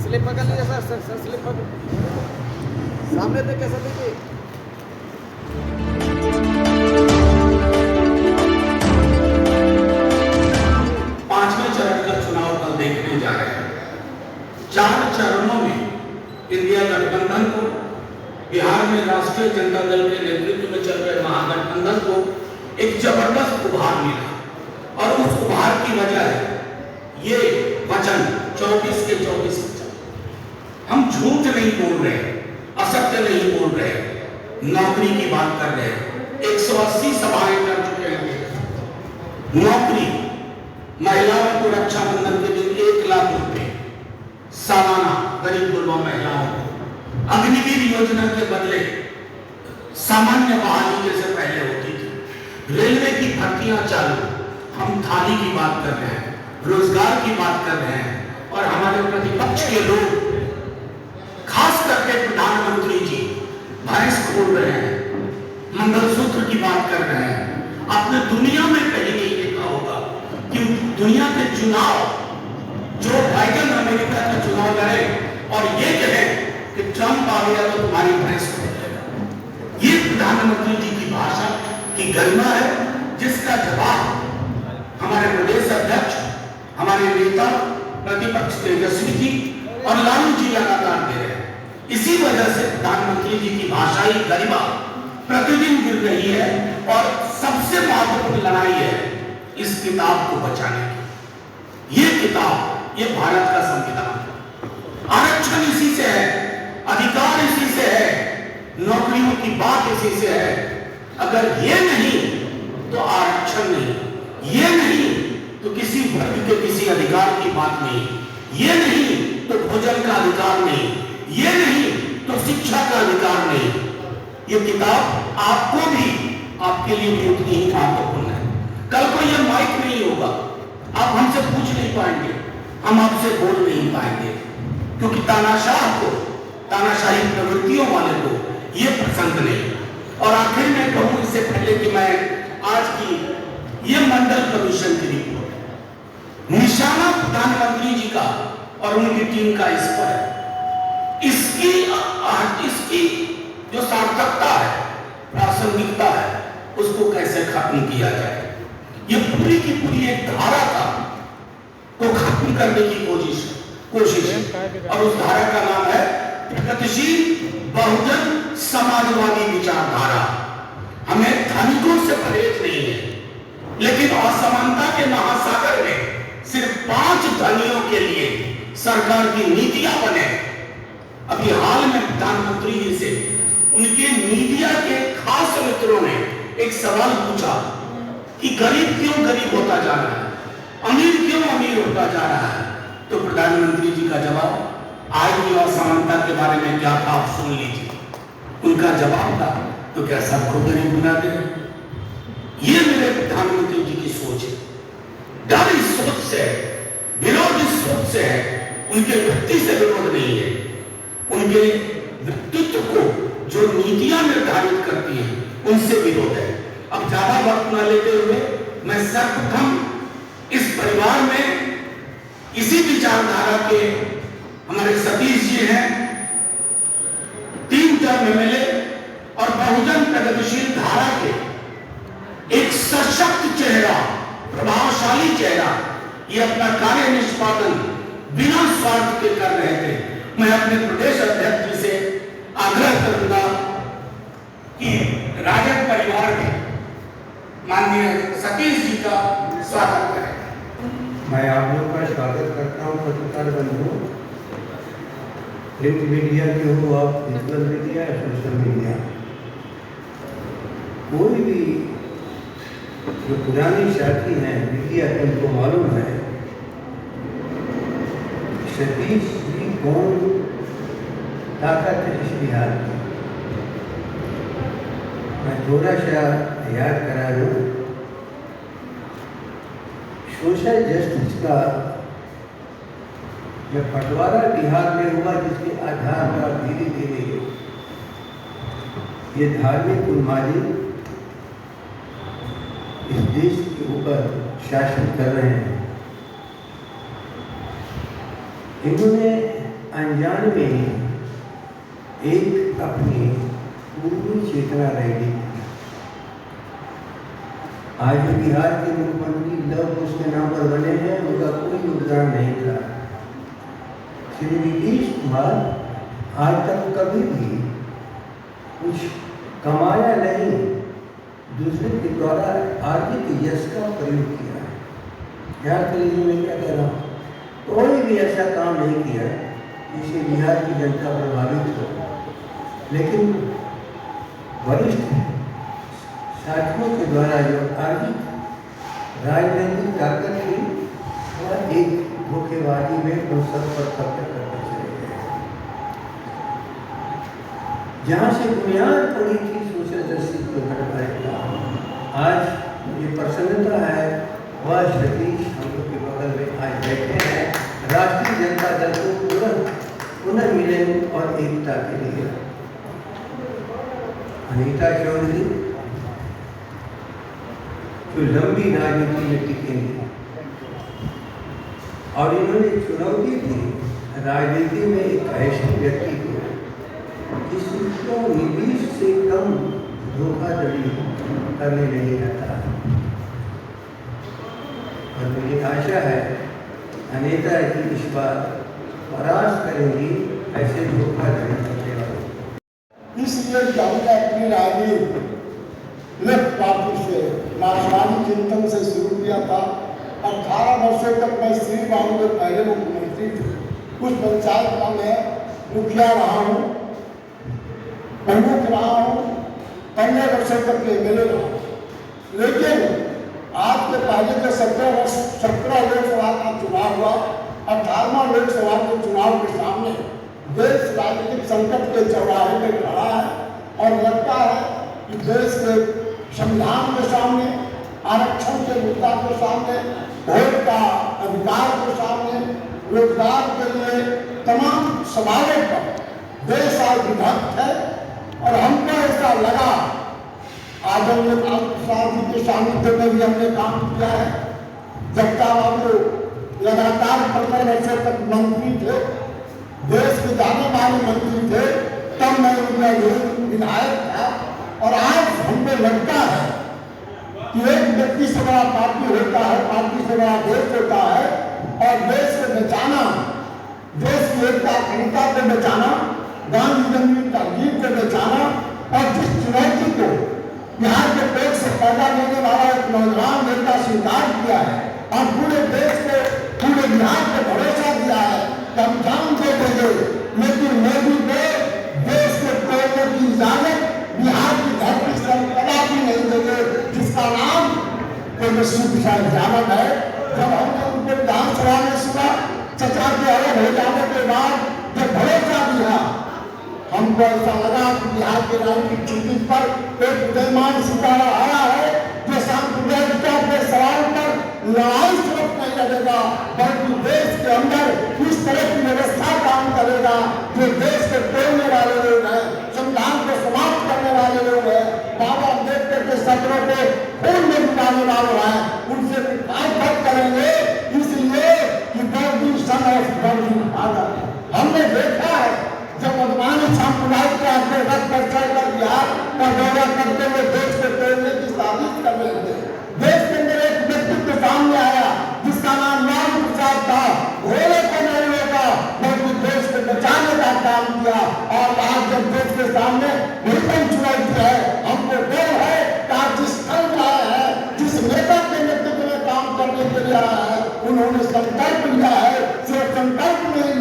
Slip पकड़ लीजिए sir, slip पकड़ सामने देख कैसे देखिए। पांचवें चरण का चुनाव कल देखने जा रहे हैं। 4 चरणों में इंडिया गठबंधन को, बिहार में राष्ट्रीय जनता दल के नेतृत्व में चल रहे महागठबंधन को एक जबरदस्त उभार मिला और उस उभार की वजह है ये वचन 24 के 24 वचन। हम झूठ नहीं बोल रहे, असत्य नहीं बोल रहे, नौकरी की बात कर रहे हैं। 180 सभाएं कर चुके हैं। नौकरी, महिलाओं को रक्षाबंधन के दिन 1 लाख रुपए सालाना गरीब गुरबा महिलाओं को, अग्निवीर योजना के बदले सामान्य बहाली जैसे पहले होती थी, रेलवे की भर्तियां चालू, हम थाली की बात कर रहे हैं, रोजगार की बात कर रहे हैं और हमारे प्रतिपक्ष के लोग, खास करके प्रधानमंत्री जी भैंस खोल रहे हैं, मंगलसूत्र की बात कर रहे हैं। आपने दुनिया में कहीं नहीं देखा होगा कि दुनिया के चुनाव जो बाइडेन अमेरिका का चुनाव लड़े और ये कहे कि ट्रंप आ गया तो तुम्हारी भैंस खोल देगा। ये प्रधानमंत्री जी की भाषा की गरिमा है, जिसका जवाब हमारे प्रदेश अध्यक्ष, हमारे नेता प्रतिपक्ष तेजस्वी जी और लालू जी लगातार दे रहे हैं। इसी वजह से प्रधानमंत्री जी की भाषाई गरिमा प्रतिदिन गिर रही है और सबसे महत्वपूर्ण लड़ाई है इस किताब को बचाने की। ये किताब, ये भारत का संविधान, आरक्षण इसी से है, अधिकार इसी से है, नौकरियों की बात इसी से है। अगर ये नहीं तो आरक्षण नहीं, ये नहीं तो किसी वर्ग के किसी अधिकार की बात नहीं, ये नहीं तो भोजन का अधिकार नहीं, ये नहीं तो शिक्षा का अधिकार नहीं। ये किताब आपको भी, आपके लिए भी उतनी ही महत्वपूर्ण है। कल को ये माइक नहीं होगा, आप हमसे पूछ नहीं पाएंगे, हम आपसे बोल नहीं पाएंगे, क्योंकि तानाशाह को, तानाशाही प्रवृत्तियों वाले को ये पसंद नहीं। और आखिर में कहूं इससे पहले कि मैं आज की ये मंडल कमीशन की रिपोर्ट, निशाना प्रधानमंत्री जी का और उनकी टीम का इस पर है। इसकी जो सार्थकता है, प्रासंगिकता है, उसको कैसे खत्म किया जाए, ये पूरी की पूरी एक धारा था को खत्म करने की कोशिश है। और उस धारा का नाम है प्रगतिशील बहुजन समाजवादी विचारधारा। हमें धनिकों से परहेज नहीं है, लेकिन असमानता के महासागर में सिर्फ 5 धनियों के लिए सरकार की नीतियां बने। अभी हाल में प्रधानमंत्री जी से उनके मीडिया के खास मित्रों ने एक सवाल पूछा कि गरीब क्यों गरीब होता जा रहा है, अमीर क्यों अमीर होता जा रहा है। तो प्रधानमंत्री जी का जवाब, आज की असमानता के बारे में क्या था आप सुन लीजिए। उनका जवाब था, तो क्या सबको गरीब बना दे? ये मेरे प्रधानमंत्री जी की सोच है। डर इस सोच से है, विरोध इस सोच से है। उनके व्यक्ति से विरोध नहीं है, उनके व्यक्तित्व को जो नीतियां निर्धारित करती हैं उनसे विरोध है। अब ज्यादा वक्त न लेते हुए मैं सर्वप्रथम इस परिवार में इसी विचारधारा के हमारे सतीश जी हैं, 3 टर्म एमएलए और बहुजन प्रगतिशील धारा के एक सशक्त चेहरा, प्रभावशाली चेहरा, ये अपना कार्य निष्पादन बिना स्वार्थ के कर रहे थे। मैं अपने प्रदेश अध्यक्ष जी से आग्रह करूंगा कि राजद परिवार में माननीय सतीश जी का स्वागत करें। मैं आप लोग का स्वागत करता हूँ पत्रकार बंधु, प्रिंट मीडिया के हो आप, डिजिटल मीडिया या सोशल मीडिया, कोई भी जो पुरानी साथी हैं मीडिया के, उनको मालूम है सतीश जी कौन ताकत है इस बिहार में। मैं थोड़ा सा याद करा दूँ, सोशल जस्टिस का जब बंटवारा बिहार में हुआ, जिसके आधार पर धीरे धीरे ये धार्मिक उन्मादी इस देश के ऊपर शासन कर रहे हैं। इन्होंने अनजान में एक अपनी पूरी चेतना रैली की। आज जो बिहार के मुख्यमंत्री लव उसके नाम पर बने हैं, उनका कोई योगदान नहीं था। श्री नीतीश कुमार आज तक कभी भी कुछ कमाया नहीं, दूसरे के द्वारा अर्जित यश का प्रयोग किया है। याद करिए मैं क्या कह रहा हूँ, कोई भी ऐसा काम नहीं किया जिससे बिहार की जनता प्रभावित हो। लेकिन वरिष्ठ साथियों के द्वारा जो अर्जित राजनीतिक ताकत थी, वह एक धोखेबाजी में उन सब पर कब्जा करते चले गए। जहाँ से बुनियाद पड़ी थी सोशल जस्टिस को घटवाने का, आज ये प्रसन्नता है वह सतीश हम लोग के बगल में आज बैठे हैं राष्ट्रीय जनता दल को पुनर्मिलन और एकता के लिए। अनीता चौधरी जो लंबी राजनीति में टिकेंगे और इन्होंने चुनौती दी राजनीति में एक ऐसे व्यक्ति को जिसको नीतीश से कम धोखाधड़ी करने नहीं आता। और मुझे आशा है अनीता जी इस बार परास्त करेंगी ऐसे धोखाधड़ी करने वालों। इसलिए हमने अपनी राजनीति लेफ्ट पार्टी से नाशवानी चिंतन से शुरू किया था। 18 वर्षों तक मैं श्री बाबू के पहले मुख्यमंत्री थे। उस पंचायत का मैं मुखिया रहा हूँ, प्रमुख रहा हूँ, 15 वर्षों तक एमएलए रहा हूँ। लेकिन आज के पहले के 17 लोकसभा का चुनाव हुआ, 18वां लोकसभा के चुनाव के सामने देश राजनीतिक संकट के चौराहे में खड़ा है और लगता है कि देश के संविधान के सामने, आरक्षण के मुद्दा के सामने, वोट का अधिकार के सामने, रोजगार के लिए तमाम सवालों पर देश आज विभक्त है। और हमको ऐसा लगा, आदरणीय लालू प्रसाद जी के सानिध्य में भी हमने काम किया है। जगता बाबू लगातार 15 वर्षों तक मंत्री थे, देश के जाने माने मंत्री थे, तब मैं उनका विधायक था। और आज हमको लगता है कि एक व्यक्ति से बड़ा पार्टी होता है, पार्टी से बड़ा देश होता है। और देश को बचाना, देश की एकता अखंडता को बचाना, गांधी जयंती का गीत को बचाना, और जिस चुनौती को बिहार के पेट से पैदा लेने वाला एक नौजवान नेता स्वीकार किया है और पूरे देश को, पूरे बिहार को भरोसा दिया है कि हम जान दे देंगे, लेकिन मोदी को देश को तोड़ने की इजाजत बिहार की धरती से कदापि नहीं देंगे, जिसका नाम तेजस्वी प्रसाद यादव है। जब हमने उनको विधानसभा में सुना, चचा के अलग हो जाने के बाद जब भरोसा दिया, हमको ऐसा लगा कि बिहार के राजनीतिक चीज पर एक उदयमान सितारा आया है जो सांप्रदायिकता के सवाल पर लड़ाई सिर्फ नहीं लड़ेगा, बल्कि देश के अंदर इस तरह की व्यवस्था काम करेगा जो देश को तोड़ने वाले लोग हैं, संविधान को समाप्त करने वाले लोग हैं, बाबा अम्बेडकर के सपनों को खून में डुबाने वाले हैं, उनसे बात करेंगे। इसलिए कि God son of God father हमने देखा है जब मधुमानी सांप्रदायिक के अंतर्गत पर चढ़कर बिहार का दौरा करते हुए देश को तोड़ने की साजिश कर रहे थे। देश के अंदर एक व्यक्तित्व सामने आया जिसका नाम लालू प्रसाद था। घोड़े को नहीं रोका बल्कि देश को बचाने का काम किया। और आज जब देश के सामने भीषण चुनौती है, हमको डर है कि आज जिस स्थल में आया है, जिस नेता के नेतृत्व में काम करने के लिए आया है, उन्होंने संकल्प लिया है, सिर्फ संकल्प नहीं